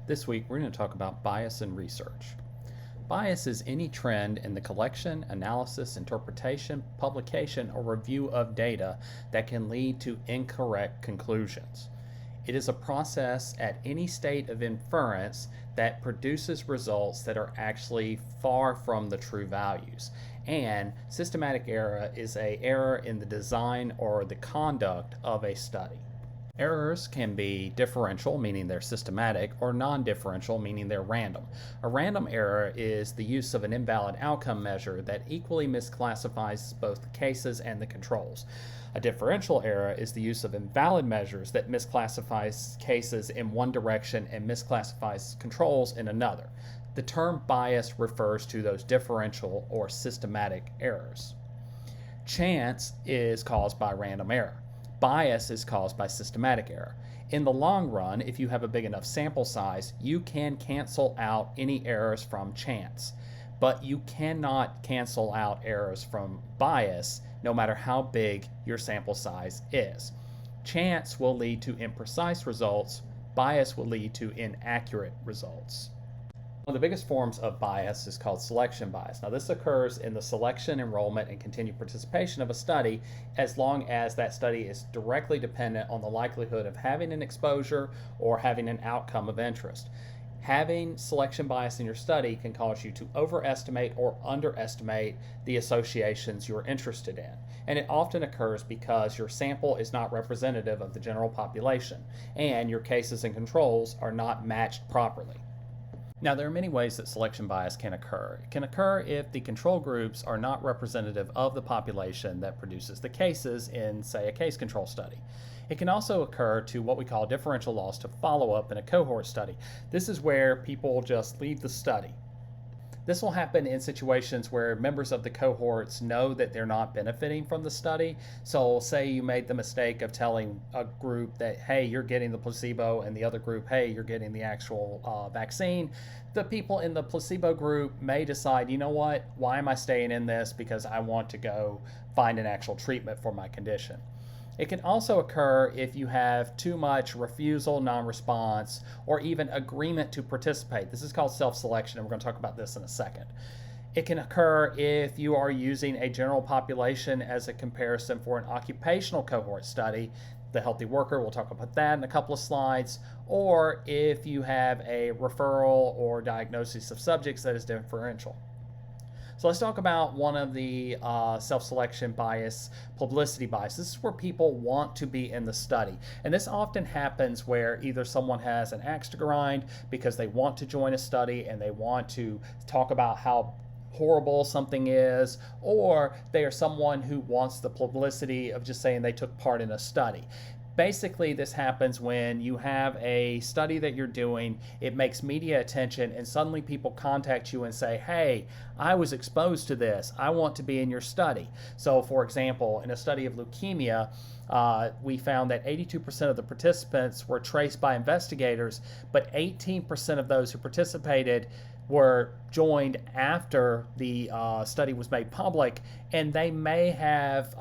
This week, we're going to talk about bias in research. Bias is any trend in the collection, analysis, interpretation, publication, or review of data that can lead to incorrect conclusions. It is a process at any state of inference that produces results that are actually far from the true values. And systematic error is an error in the design or the conduct of a study. Errors can be differential, meaning they're systematic, or non-differential, meaning they're random. A random error is the use of an invalid outcome measure that equally misclassifies both the cases and the controls. A differential error is the use of invalid measures that misclassifies cases in one direction and misclassifies controls in another. The term bias refers to those differential or systematic errors. Chance is caused by random error. Bias is caused by systematic error. In the long run, if you have a big enough sample size, you can cancel out any errors from chance. But you cannot cancel out errors from bias, no matter how big your sample size is. Chance will lead to imprecise results. Bias will lead to inaccurate results. One of the biggest forms of bias is called selection bias. Now, this occurs in the selection, enrollment, and continued participation of a study as long as that study is directly dependent on the likelihood of having an exposure or having an outcome of interest. Having selection bias in your study can cause you to overestimate or underestimate the associations you're interested in. And it often occurs because your sample is not representative of the general population and your cases and controls are not matched properly. Now, there are many ways that selection bias can occur. It can occur if the control groups are not representative of the population that produces the cases in, say, a case control study. It can also occur to what we call differential loss to follow-up in a cohort study. This is where people just leave the study. This will happen in situations where members of the cohorts know that they're not benefiting from the study. So say you made the mistake of telling a group that, hey, you're getting the placebo, and the other group, hey, you're getting the actual vaccine. The people in the placebo group may decide, you know what, why am I staying in this? Because I want to go find an actual treatment for my condition. It can also occur if you have too much refusal, non-response, or even agreement to participate. This is called self-selection, and we're going to talk about this in a second. It can occur if you are using a general population as a comparison for an occupational cohort study, the healthy worker, we'll talk about that in a couple of slides, or if you have a referral or diagnosis of subjects that is differential. So let's talk about one of the self-selection bias, publicity bias. This is where people want to be in the study. And this often happens where either someone has an axe to grind because they want to join a study and they want to talk about how horrible something is, or they are someone who wants the publicity of just saying they took part in a study. Basically, this happens when you have a study that you're doing, it makes media attention, and suddenly people contact you and say, hey, I was exposed to this, I want to be in your study. So for example, in a study of leukemia, we found that 82% of the participants were traced by investigators, but 18% of those who participated were joined after the study was made public, and they may have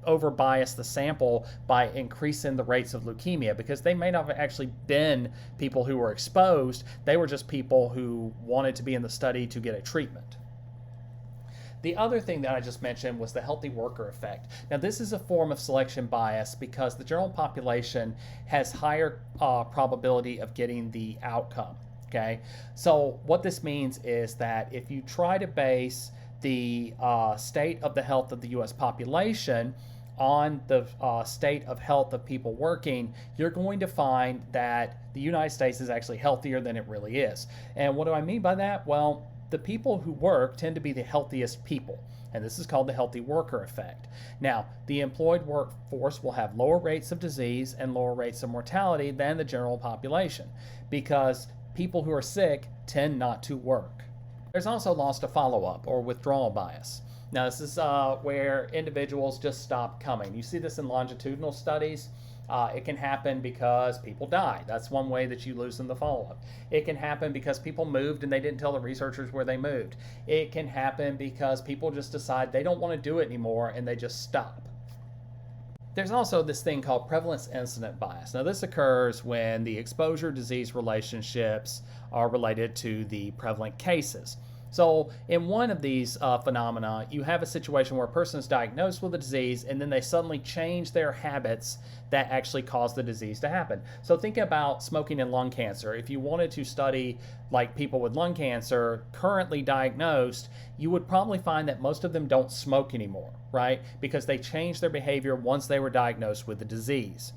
over-bias the sample by increasing the rates of leukemia, because they may not have actually been people who were exposed, they were just people who wanted to be in the study to get a treatment. The other thing that I just mentioned was the healthy worker effect. Now, this is a form of selection bias because the general population has higher probability of getting the outcome. Okay, so what this means is that if you try to base the state of the health of the U.S. population on the state of health of people working, you're going to find that the United States is actually healthier than it really is. And what do I mean by that? Well, the people who work tend to be the healthiest people, and this is called the healthy worker effect. Now, the employed workforce will have lower rates of disease and lower rates of mortality than the general population because people who are sick tend not to work. There's also loss to follow-up or withdrawal bias. Now, this is where individuals just stop coming. You see this in longitudinal studies. It can happen because people die. That's one way that you lose in the follow-up. It can happen because people moved and they didn't tell the researchers where they moved. It can happen because people just decide they don't want to do it anymore and they just stop. There's also this thing called prevalence incident bias. Now, this occurs when the exposure disease relationships are related to the prevalent cases. So, in one of these phenomena, you have a situation where a person is diagnosed with a disease and then they suddenly change their habits that actually cause the disease to happen. So, think about smoking and lung cancer. If you wanted to study like people with lung cancer currently diagnosed, you would probably find that most of them don't smoke anymore, right? Because they changed their behavior once they were diagnosed with the disease.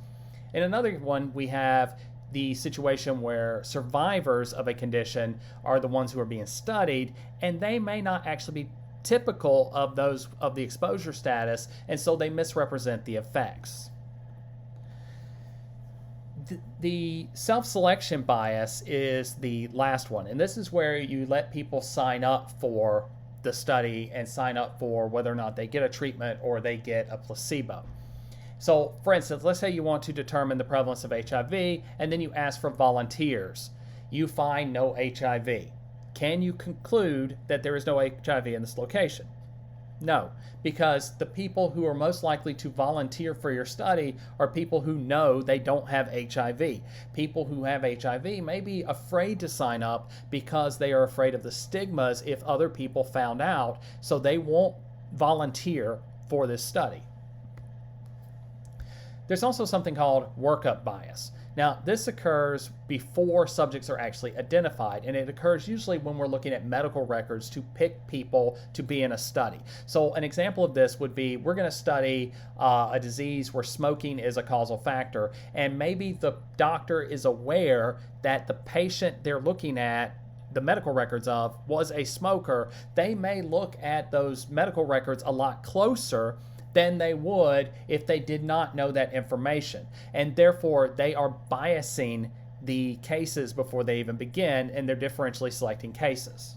In another one, we have the situation where survivors of a condition are the ones who are being studied, and they may not actually be typical of those of the exposure status, and so they misrepresent the effects. The self-selection bias is the last one, and this is where you let people sign up for the study and sign up for whether or not they get a treatment or they get a placebo. So, for instance, let's say you want to determine the prevalence of HIV, and then you ask for volunteers. You find no HIV. Can you conclude that there is no HIV in this location? No, because the people who are most likely to volunteer for your study are people who know they don't have HIV. People who have HIV may be afraid to sign up because they are afraid of the stigmas if other people found out, so they won't volunteer for this study. There's also something called workup bias. Now, this occurs before subjects are actually identified, and it occurs usually when we're looking at medical records to pick people to be in a study. So an example of this would be we're going to study a disease where smoking is a causal factor, and maybe the doctor is aware that the patient they're looking at the medical records of was a smoker. They may look at those medical records a lot closer than they would if they did not know that information. And therefore, they are biasing the cases before they even begin, and they're differentially selecting cases.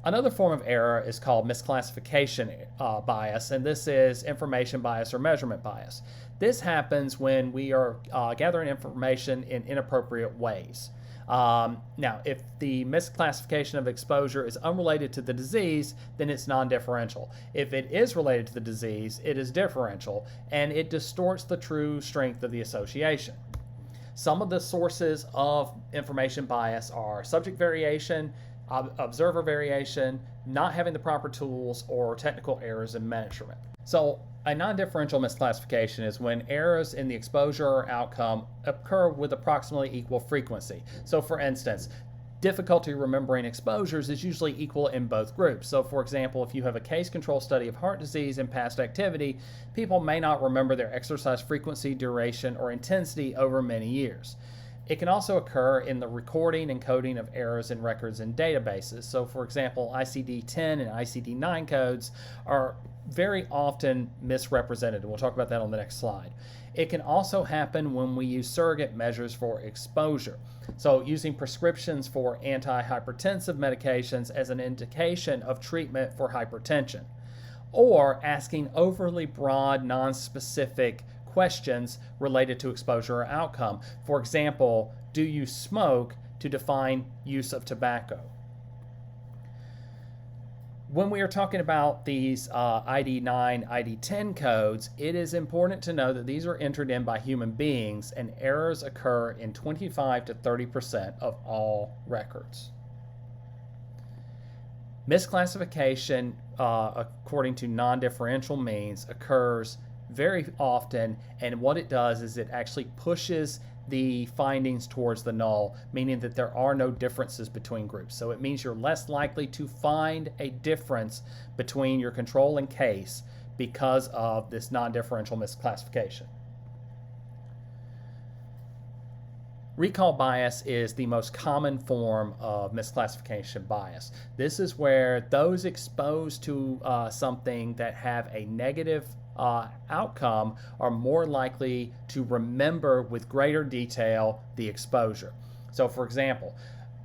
Another form of error is called misclassification bias, and this is information bias or measurement bias. This happens when we are gathering information in inappropriate ways. Now, if the misclassification of exposure is unrelated to the disease, then it's non-differential. If it is related to the disease, it is differential, and it distorts the true strength of the association. Some of the sources of information bias are subject variation, observer variation, not having the proper tools, or technical errors in measurement. So, a non-differential misclassification is when errors in the exposure or outcome occur with approximately equal frequency. So, for instance, difficulty remembering exposures is usually equal in both groups. So, for example, if you have a case control study of heart disease and past activity, people may not remember their exercise frequency, duration, or intensity over many years. It can also occur in the recording and coding of errors in records and databases. So, for example, ICD-10 and ICD-9 codes are very often misrepresented, and we'll talk about that on the next slide. It can also happen when we use surrogate measures for exposure. So, using prescriptions for antihypertensive medications as an indication of treatment for hypertension, or asking overly broad, non-specific questions related to exposure or outcome. For example, do you smoke, to define use of tobacco. When we are talking about these ID9, ID10 codes, it is important to know that these are entered in by human beings, and errors occur in 25 to 30% of all records. Misclassification, according to non-differential means, occurs very often, and what it does is it actually pushes the findings towards the null, meaning that there are no differences between groups. So it means you're less likely to find a difference between your control and case because of this non-differential misclassification. Recall bias is the most common form of misclassification bias. This is where those exposed to something that have a negative outcome are more likely to remember with greater detail the exposure. So, for example,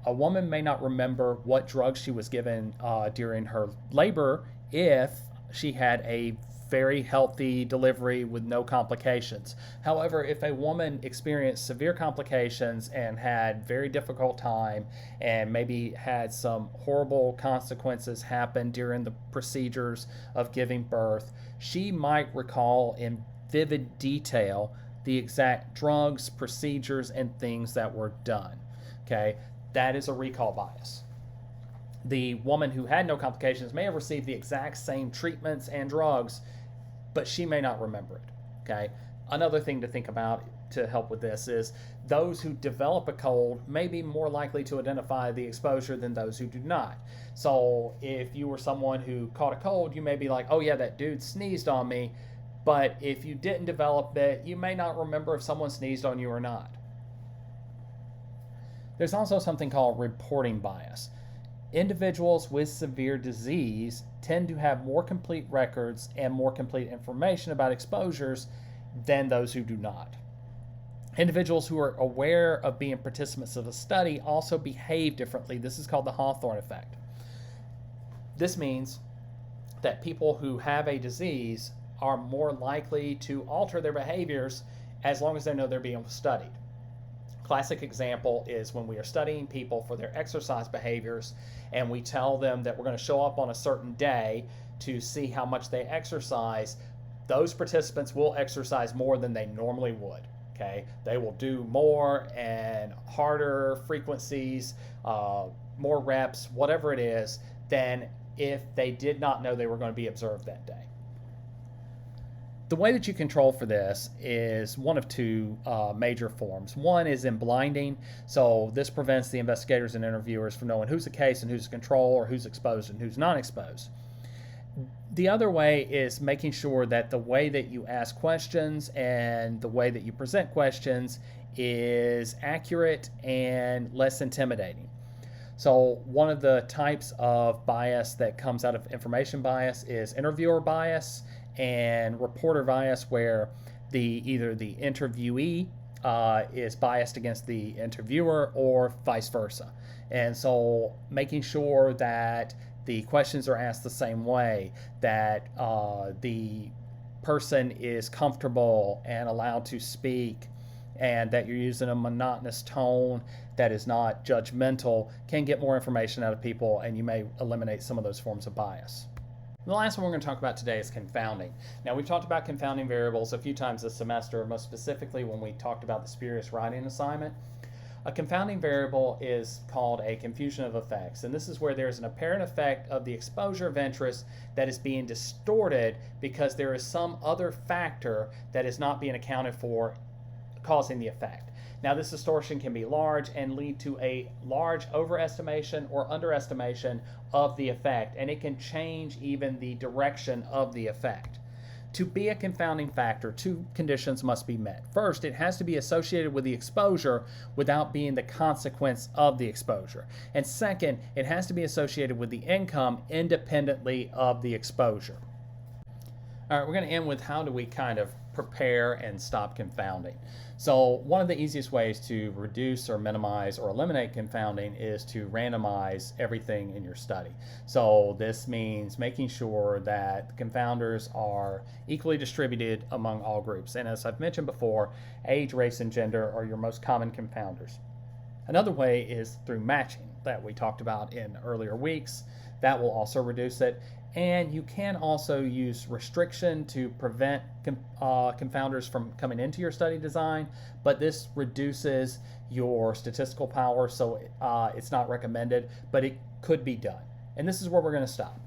a woman may not remember what drug she was given during her labor if she had a very healthy delivery with no complications. However, if a woman experienced severe complications and had very difficult time and maybe had some horrible consequences happen during the procedures of giving birth, she might recall in vivid detail the exact drugs, procedures, and things that were done. Okay, that is a recall bias. The woman who had no complications may have received the exact same treatments and drugs, but she may not remember it. Okay, another thing to think about to help with this is those who develop a cold may be more likely to identify the exposure than those who do not. So if you were someone who caught a cold, you may be like, oh yeah, that dude sneezed on me. But if you didn't develop it, you may not remember if someone sneezed on you or not. There's also something called reporting bias. Individuals with severe disease tend to have more complete records and more complete information about exposures than those who do not. Individuals who are aware of being participants of a study also behave differently. This is called the Hawthorne effect. This means that people who have a disease are more likely to alter their behaviors as long as they know they're being studied. Classic example is when we are studying people for their exercise behaviors and we tell them that we're going to show up on a certain day to see how much they exercise. Those participants will exercise more than they normally would. Okay, they will do more and harder frequencies, more reps, whatever it is, than if they did not know they were going to be observed that day. The way that you control for this is one of two major forms. One is in blinding, so this prevents the investigators and interviewers from knowing who's a case and who's a control, or who's exposed and who's not exposed. The other way is making sure that the way that you ask questions and the way that you present questions is accurate and less intimidating. So one of the types of bias that comes out of information bias is interviewer bias and reporter bias, where either the interviewee is biased against the interviewer or vice versa. And so making sure that the questions are asked the same way, that the person is comfortable and allowed to speak, and that you're using a monotonous tone that is not judgmental, can get more information out of people, and you may eliminate some of those forms of bias. The last one we're going to talk about today is confounding. Now, we've talked about confounding variables a few times this semester, most specifically when we talked about the spurious writing assignment. A confounding variable is called a confusion of effects, and this is where there's an apparent effect of the exposure of interest that is being distorted because there is some other factor that is not being accounted for causing the effect. Now, this distortion can be large and lead to a large overestimation or underestimation of the effect, and it can change even the direction of the effect. To be a confounding factor, two conditions must be met. First, it has to be associated with the exposure without being the consequence of the exposure. And second, it has to be associated with the income independently of the exposure. All right, we're going to end with how do we kind of prepare and stop confounding. So one of the easiest ways to reduce or minimize or eliminate confounding is to randomize everything in your study. So this means making sure that the confounders are equally distributed among all groups. And as I've mentioned before, age, race, and gender are your most common confounders. Another way is through matching that we talked about in earlier weeks. That will also reduce it. And you can also use restriction to prevent confounders from coming into your study design, but this reduces your statistical power, so it's not recommended, but it could be done. And this is where we're going to stop.